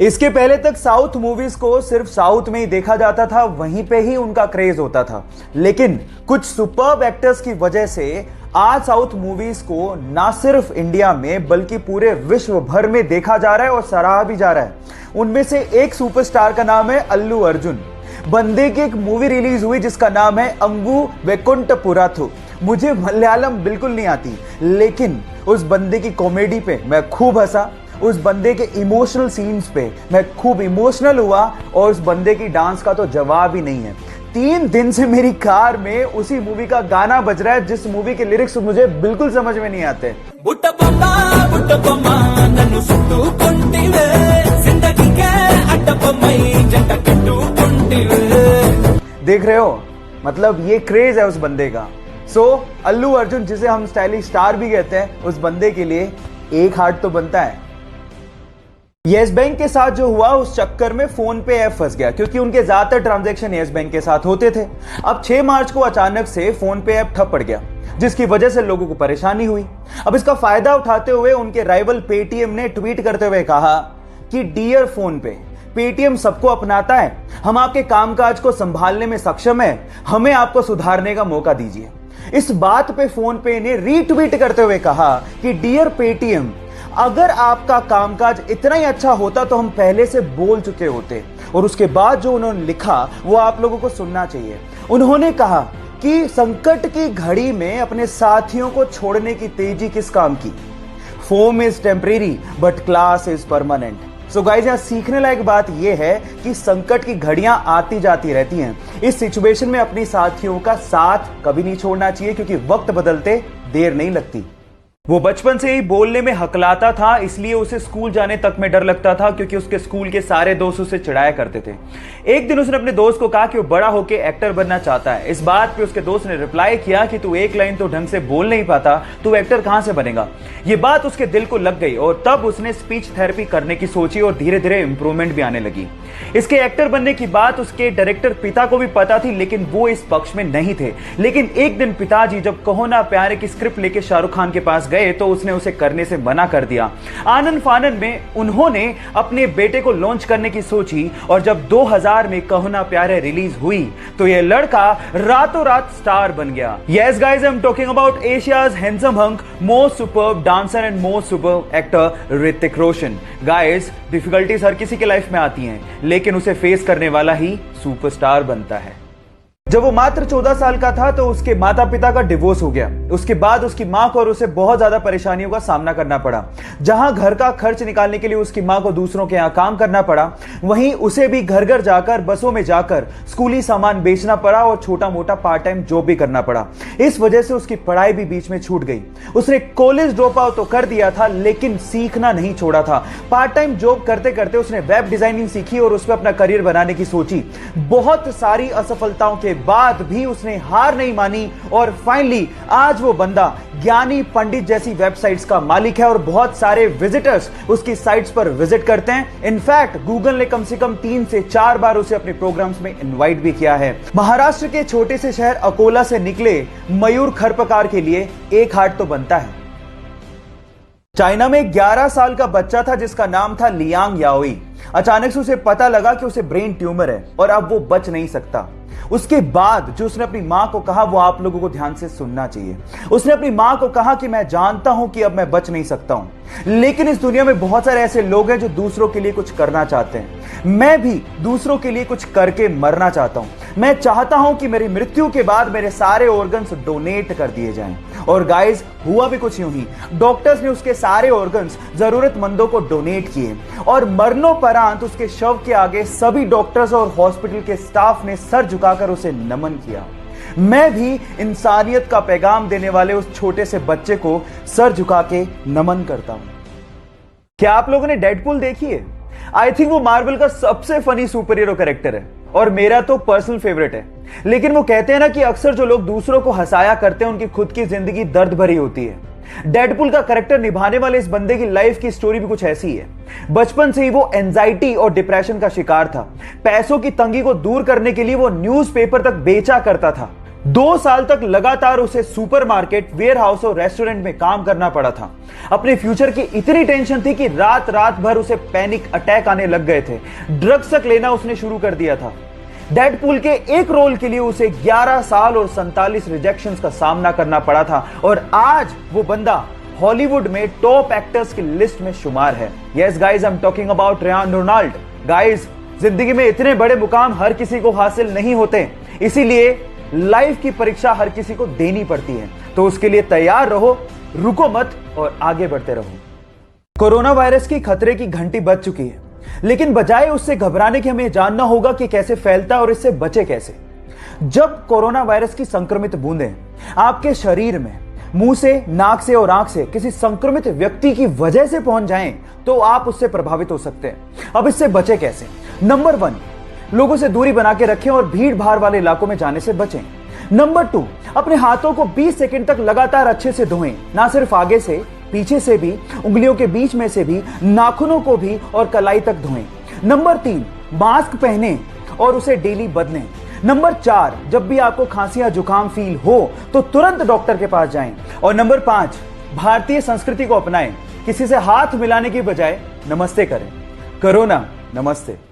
इसके पहले तक साउथ मूवीज को सिर्फ साउथ में ही देखा जाता था, वहीं पे ही उनका क्रेज होता था। लेकिन कुछ सुपर्ब एक्टर्स की वजह से आज साउथ मूवीज को ना सिर्फ इंडिया में बल्कि पूरे विश्व भर में देखा जा रहा है और सराहा भी जा रहा है। उनमें से एक सुपरस्टार का नाम है अल्लू अर्जुन। बंदे की एक मूवी रिलीज हुई जिसका नाम है अंगू वेकुंठपुराथु। मुझे मलयालम बिल्कुल नहीं आती, लेकिन उस बंदे की कॉमेडी पे मैं खूब हंसा, उस बंदे के इमोशनल सीन्स पे मैं खूब इमोशनल हुआ और उस बंदे की डांस का तो जवाब ही नहीं है। 3 दिन से मेरी कार में उसी मूवी का गाना बज रहा है जिस मूवी के लिरिक्स मुझे बिल्कुल समझ में नहीं आते। देख रहे हो, मतलब ये क्रेज है उस बंदे का। अल्लू अर्जुन, जिसे हम स्टाइलिश स्टार भी कहते हैं, उस बंदे के लिए एक हार्ट तो बनता है। येस बैंक के साथ जो हुआ उस चक्कर में फोन पे ऐप फंस गया, क्योंकि उनके ज्यादातर ट्रांजैक्शन येस बैंक के साथ होते थे। अब 6 मार्च को अचानक से फोन पे ऐप ठप पड़ गया, जिसकी वजह से लोगों को परेशानी हुई। अब इसका फायदा उठाते हुए उनके राइवल पेटीएम ने ट्वीट करते हुए कहा कि डियर फोन पे, पेटीएम सबको अपनाता है, हम आपके कामकाज को संभालने में सक्षम है, हमें आपको सुधारने का मौका दीजिए। इस बात पे फोन पे ने रीट्वीट करते हुए कहा कि डियर पेटीएम, अगर आपका कामकाज इतना ही अच्छा होता तो हम पहले से बोल चुके होते। और उसके बाद जो उन्होंने लिखा वो आप लोगों को सुनना चाहिए। उन्होंने कहा कि संकट की घड़ी में अपने साथियों को छोड़ने की तेजी किस काम की। Foam is temporary but class is permanent. So guys, यहां सीखने लायक बात यह है कि संकट की घड़ियां आती जाती रहती हैं। इस सिचुएशन में अपनी साथियों का साथ कभी नहीं छोड़ना चाहिए, क्योंकि वक्त बदलते देर नहीं लगती। वो बचपन से ही बोलने में हकलाता था, इसलिए उसे स्कूल जाने तक में डर लगता था, क्योंकि उसके स्कूल के सारे दोस्त उसे चिढ़ाया करते थे। एक दिन उसने अपने दोस्त को कहा कि वो बड़ा होकर एक्टर बनना चाहता है। इस बात पे उसके दोस्त ने रिप्लाई किया कि तू एक लाइन तो ढंग से बोल नहीं पाता, तू एक्टर कहां से बनेगा। ये बात उसके दिल को लग गई और तब उसने स्पीच थेरेपी करने की सोची और धीरे धीरे इंप्रूवमेंट भी आने लगी। इसके एक्टर बनने की बात उसके डायरेक्टर पिता को भी पता थी, लेकिन वो इस पक्ष में नहीं थे। लेकिन एक दिन पिताजी जब कहो ना प्यारे की स्क्रिप्ट लेके शाहरुख खान के पास गए तो उसने उसे करने से मना कर दिया। आनंद फानन में उन्होंने अपने बेटे को लॉन्च करने की सोची और जब 2000 में कहो ना प्यारे रिलीज हुई तो यह लड़का रातों रात स्टार बन गया। Yes guys, I am talking about Asia's handsome hunk, most superb dancer and most superb actor Hrithik Roshan. Guys, difficulties हर किसी के लाइफ में आती हैं, लेकिन उसे फेस करने वाला ही सुपरस्टार बनता है। जब वो मात्र 14 साल का था तो उसके माता पिता का डिवोर्स हो गया। उसके बाद उसकी मां को और उसे बहुत ज्यादा परेशानियों का सामना करना पड़ा। जहां घर का खर्च निकालने के लिए उसकी मां को दूसरों के यहां काम करना पड़ा, वहीं उसे भी घर घर जाकर, बसों में जाकर स्कूली सामान बेचना पड़ा और छोटा मोटा पार्ट टाइम जॉब भी करना पड़ा। इस वजह से उसकी पढ़ाई भी बीच में छूट गई। उसने कॉलेज ड्रॉप आउट तो कर दिया था, लेकिन सीखना नहीं छोड़ा था। पार्ट टाइम जॉब करते करते उसने वेब डिजाइनिंग सीखी और उस पर अपना करियर बनाने की सोची। बहुत सारी असफलताओं के बाद भी उसने हार नहीं मानी और फाइनली आज वो बंदा ज्ञानी पंडित जैसी वेबसाइट्स का मालिक है और बहुत सारे विजिटर्स उसकी साइट्स पर विजिट करते हैं। इनफैक्ट गूगल ने कम से कम 3 से 4 बार उसे अपने प्रोग्राम्स में इनवाइट भी किया है। महाराष्ट्र के छोटे से शहर अकोला से निकले मयूर खरपकार के लिए एक हार्ट तो बनता है। चाइना में 11 साल का बच्चा था जिसका नाम था लियांग याओई। अचानक से उसे पता लगा कि उसे ब्रेन ट्यूमर है और अब वो बच नहीं सकता। उसके बाद जो उसने अपनी मां को कहा वो आप लोगों को ध्यान से सुनना चाहिए। उसने अपनी मां को कहा कि मैं जानता हूं कि अब मैं बच नहीं सकता हूं, लेकिन इस दुनिया में बहुत सारे ऐसे लोग हैं जो दूसरों के लिए कुछ करना चाहते हैं। मैं भी दूसरों के लिए कुछ करके मरना चाहता हूं। मैं चाहता हूं कि मेरी मृत्यु के बाद मेरे सारे ऑर्गन्स डोनेट कर दिए जाएं। और गाइस, हुआ भी कुछ यूं ही। डॉक्टर्स ने उसके सारे ऑर्गन्स जरूरतमंदों को डोनेट किए और मरणोपरांत उसके शव के आगे सभी डॉक्टर्स और हॉस्पिटल के स्टाफ ने सर झुकाकर उसे नमन किया। मैं भी इंसानियत का पैगाम देने वाले उस छोटे से बच्चे को सर झुका के नमन करता हूं। क्या आप लोगों ने डेडपूल देखी है? आई थिंक वो मार्वल का सबसे फनी सुपर हीरो कैरेक्टर है और मेरा तो पर्सनल फेवरेट है। लेकिन वो कहते हैं ना कि अक्सर जो लोग दूसरों को हंसाया करते हैं उनकी खुद की जिंदगी दर्द भरी होती है। डेडपूल का कैरेक्टर निभाने वाले इस बंदे की लाइफ की स्टोरी भी कुछ ऐसी है। बचपन से ही वो एंजाइटी और डिप्रेशन का शिकार था। पैसों की तंगी को दूर करने के लिए वो न्यूज़पेपर तक बेचा करता था। 2 साल तक लगातार उसे सुपरमार्केट, वेयरहाउस और रेस्टोरेंट में काम करना पड़ा था। अपने फ्यूचर की इतनी टेंशन थी कि रात रात भर उसे पैनिक अटैक आने लग गए थे। ड्रग्स तक लेना उसने शुरू कर दिया था। डेडपूल के एक रोल के लिए उसे 11 साल और 47 रिजेक्शंस का सामना करना पड़ा था और आज वो बंदा हॉलीवुड में टॉप एक्टर्स की लिस्ट में शुमार है। Yes guys, I am talking about Ryan Ronald. Guys, जिंदगी में इतने बड़े मुकाम हर किसी को हासिल नहीं होते, इसीलिए लाइफ की परीक्षा हर किसी को देनी पड़ती है। तो उसके लिए तैयार रहो, रुको मत और आगे बढ़ते रहो। कोरोना वायरस की खतरे की घंटी बज चुकी है, लेकिन बजाय उससे घबराने के हमें जानना होगा कि कैसे फैलता है और इससे बचे कैसे। जब कोरोना वायरस की संक्रमित बूंदें आपके शरीर में मुंह से, नाक से और आंख से किसी संक्रमित व्यक्ति की वजह से पहुंच जाएं, तो आप उससे प्रभावित हो सकते हैं। अब इससे बचे कैसे? नंबर 1, लोगों से दूरी बना के रखें और भीड़ भाड़ वाले इलाकों में जाने से बचें। नंबर 2, अपने हाथों को 20 सेकंड तक लगातार अच्छे से धोएं, ना सिर्फ आगे से, पीछे से भी, उंगलियों के बीच में से भी, नाखूनों को भी और कलाई तक धोएं। नंबर 3, मास्क पहनें और उसे डेली बदलें। नंबर 4, जब भी आपको खांसी या जुकाम फील हो तो तुरंत डॉक्टर के पास जाएं। और नंबर 5, भारतीय संस्कृति को अपनाएं, किसी से हाथ मिलाने की बजाय नमस्ते करें। कोरोना नमस्ते।